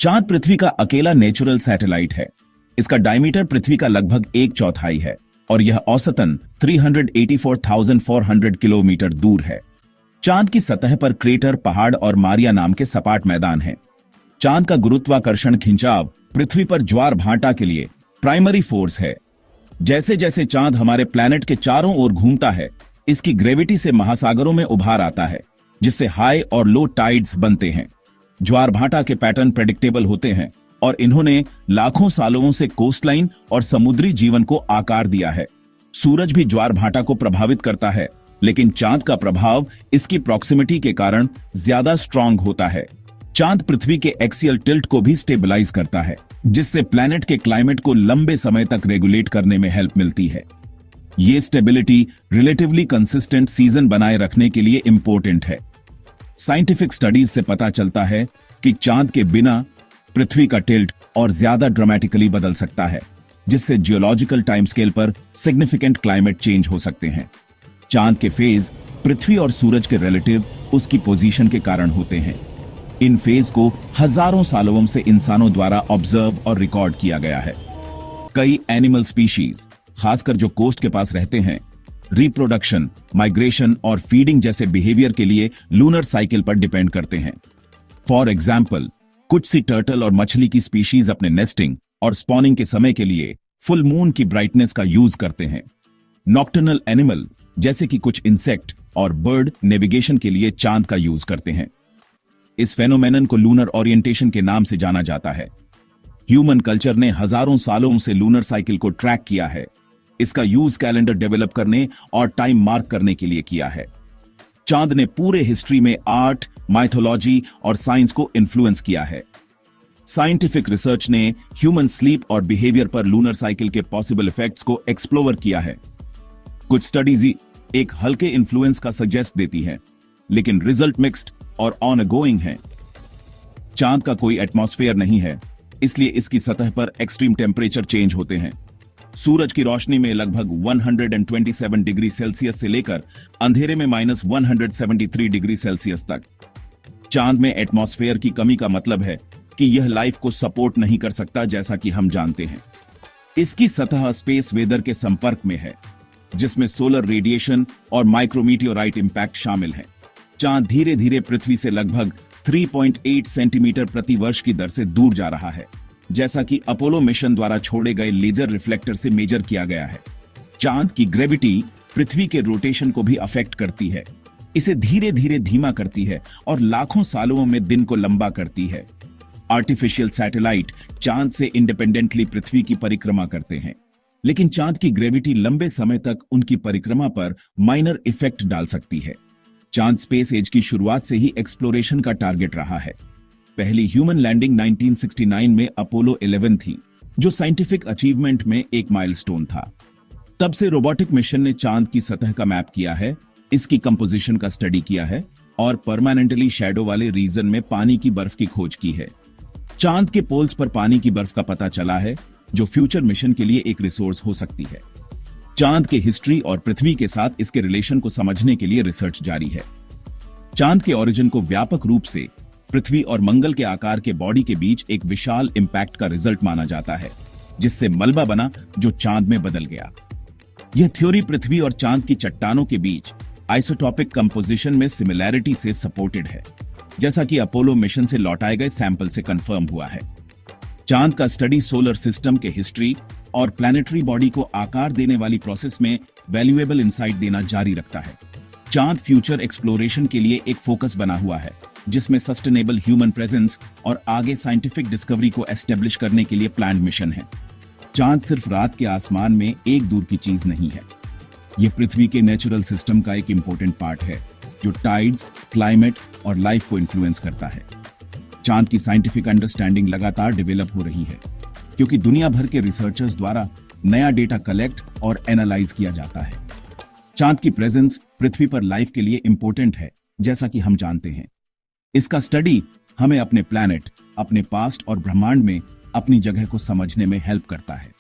चांद पृथ्वी का अकेला नेचुरल सैटेलाइट है। इसका डायमीटर पृथ्वी का लगभग 1/4 है और यह औसतन 384,400 किलोमीटर दूर है। चांद की सतह पर क्रेटर, पहाड़ और मारिया नाम के सपाट मैदान हैं। चांद का गुरुत्वाकर्षण खिंचाव पृथ्वी पर ज्वार भाटा के लिए प्राइमरी फोर्स है। जैसे जैसे चांद हमारे प्लैनेट के चारों ओर घूमता है, इसकी ग्रेविटी से महासागरों में उभार आता है, जिससे हाई और लो टाइड्स बनते हैं। ज्वार भाटा के पैटर्न प्रेडिक्टेबल होते हैं और इन्होंने लाखों सालों से कोस्टलाइन और समुद्री जीवन को आकार दिया है। सूरज भी ज्वार भाटा को प्रभावित करता है, लेकिन चांद का प्रभाव इसकी प्रॉक्सिमिटी के कारण ज्यादा स्ट्रांग होता है। चांद पृथ्वी के एक्सियल टिल्ट को भी स्टेबलाइज करता है, जिससे प्लैनेट के क्लाइमेट को लंबे समय तक रेगुलेट करने में हेल्प मिलती है। ये स्टेबिलिटी रिलेटिवली कंसिस्टेंट सीजन बनाए रखने के लिए इंपॉर्टेंट है। साइंटिफिक स्टडीज से पता चलता है कि चांद के बिना पृथ्वी का टिल्ट और ज्यादा ड्रामेटिकली बदल सकता है, जिससे जियोलॉजिकल टाइम स्केल पर सिग्निफिकेंट क्लाइमेट चेंज हो सकते हैं। चांद के फेज पृथ्वी और सूरज के रिलेटिव उसकी पोजीशन के कारण होते हैं। इन फेज को हजारों सालों से इंसानों द्वारा ऑब्जर्व और रिकॉर्ड किया गया है। कई एनिमल स्पीशीज, खासकर जो कोस्ट के पास रहते हैं, रिप्रोडक्शन, माइग्रेशन और फीडिंग जैसे बिहेवियर के लिए लूनर साइकिल पर डिपेंड करते हैं। फॉर एग्जाम्पल, कुछ सी टर्टल और मछली की स्पीशीज अपने नेस्टिंग और स्पॉनिंग के समय के लिए फुल मून की ब्राइटनेस का यूज करते हैं। नॉक्टर्नल एनिमल जैसे कि कुछ इंसेक्ट और बर्ड नेविगेशन के लिए चांद का यूज करते हैं। इस फेनोमेनन को लूनर ओरिएंटेशन के नाम से जाना जाता है। ह्यूमन कल्चर ने हजारों सालों से लूनर साइकिल को ट्रैक किया है। इसका यूज कैलेंडर डेवलप करने और टाइम मार्क करने के लिए किया है। चांद ने पूरे हिस्ट्री में आर्ट, माइथोलॉजी और साइंस को इन्फ्लुएंस किया है। साइंटिफिक रिसर्च ने ह्यूमन स्लीप और बिहेवियर पर लूनर साइकिल के पॉसिबल इफेक्ट्स को एक्सप्लोर किया है। कुछ स्टडीज एक हल्के इन्फ्लुएंस का सजेस्ट देती हैं, लेकिन रिजल्ट मिक्स्ड और ऑनगोइंग है। चांद का कोई एटमॉस्फेयर नहीं है, इसलिए इसकी सतह पर एक्सट्रीम टेम्परेचर चेंज होते हैं। सूरज की रोशनी में लगभग 127 डिग्री सेल्सियस से लेकर अंधेरे में -173 डिग्री सेल्सियस तक। चांद में एटमॉस्फेयर की कमी का मतलब है कि यह लाइफ को सपोर्ट नहीं कर सकता, जैसा कि हम जानते हैं। इसकी सतह स्पेस वेदर के संपर्क में है, जिसमें सोलर रेडिएशन और माइक्रोमीटियोराइट इंपैक्ट शामिल है। चांद धीरे धीरे पृथ्वी से लगभग 3.8 सेंटीमीटर प्रति वर्ष की दर से दूर जा रहा है, जैसा कि अपोलो मिशन द्वारा छोड़े गए लेजर रिफ्लेक्टर से मेजर किया गया है। चांद की ग्रेविटी पृथ्वी के रोटेशन को भी अफेक्ट करती है, इसे धीरे धीरे धीमा करती है और लाखों सालों में दिन को लंबा करती है। आर्टिफिशियल सैटेलाइट चांद से इंडिपेंडेंटली पृथ्वी की परिक्रमा करते हैं, लेकिन चांद की ग्रेविटी लंबे समय तक उनकी परिक्रमा पर माइनर इफेक्ट डाल सकती है। चांद स्पेस एज की शुरुआत से ही एक्सप्लोरेशन का टारगेट रहा है। पहली ह्यूमन लैंडिंग 1969 में अपोलो 11 थी, जो साइंटिफिक अचीवमेंट में एक माइलस्टोन था। तब से रोबोटिक मिशन ने चांद की सतह का मैप किया है, इसकी कंपोजिशन का स्टडी किया है और परमानेंटली शैडो वाले रीजन में पानी की बर्फ की खोज की है। चांद के पोल्स पर पानी की बर्फ का पता चला है, जो फ्यूचर मिशन के लिए एक रिसोर्स हो सकती है। चांद के हिस्ट्री और पृथ्वी के साथ इसके रिलेशन को समझने के लिए रिसर्च जारी है। चांद के ओरिजिन को व्यापक रूप से पृथ्वी और मंगल के आकार के बॉडी के बीच एक विशाल इंपैक्ट का रिजल्ट माना जाता है, जिससे मलबा बना जो चांद में बदल गया। यह थ्योरी पृथ्वी और चांद की चट्टानों के बीच आइसोटॉपिक कंपोजिशन में सिमिलैरिटी से सपोर्टेड है, जैसा कि अपोलो मिशन से लौटाए गए सैंपल से कंफर्म हुआ है। चांद का स्टडी सोलर सिस्टम के हिस्ट्री और प्लैनेटरी बॉडी को आकार देने वाली प्रोसेस में वैल्यूएबल इंसाइट देना जारी रखता है। चांद फ्यूचर एक्सप्लोरेशन के लिए एक फोकस बना हुआ है, जिसमें सस्टेनेबल ह्यूमन प्रेजेंस और आगे साइंटिफिक डिस्कवरी को एस्टेब्लिश करने के लिए प्लान्ड मिशन है। चांद सिर्फ रात के आसमान में एक दूर की चीज नहीं है, यह पृथ्वी के नेचुरल सिस्टम का एक इंपॉर्टेंट पार्ट है, जो टाइड्स, क्लाइमेट और लाइफ को इन्फ्लुएंस करता है। चांद की साइंटिफिक अंडरस्टैंडिंग लगातार डेवलप हो रही है, क्योंकि दुनिया भर के रिसर्चर्स द्वारा नया डेटा कलेक्ट और एनालाइज किया जाता है। चांद की प्रेजेंस पृथ्वी पर लाइफ के लिए इंपॉर्टेंट है, जैसा कि हम जानते हैं। इसका स्टडी हमें अपने प्लैनेट, अपने पास्ट और ब्रह्मांड में अपनी जगह को समझने में हेल्प करता है।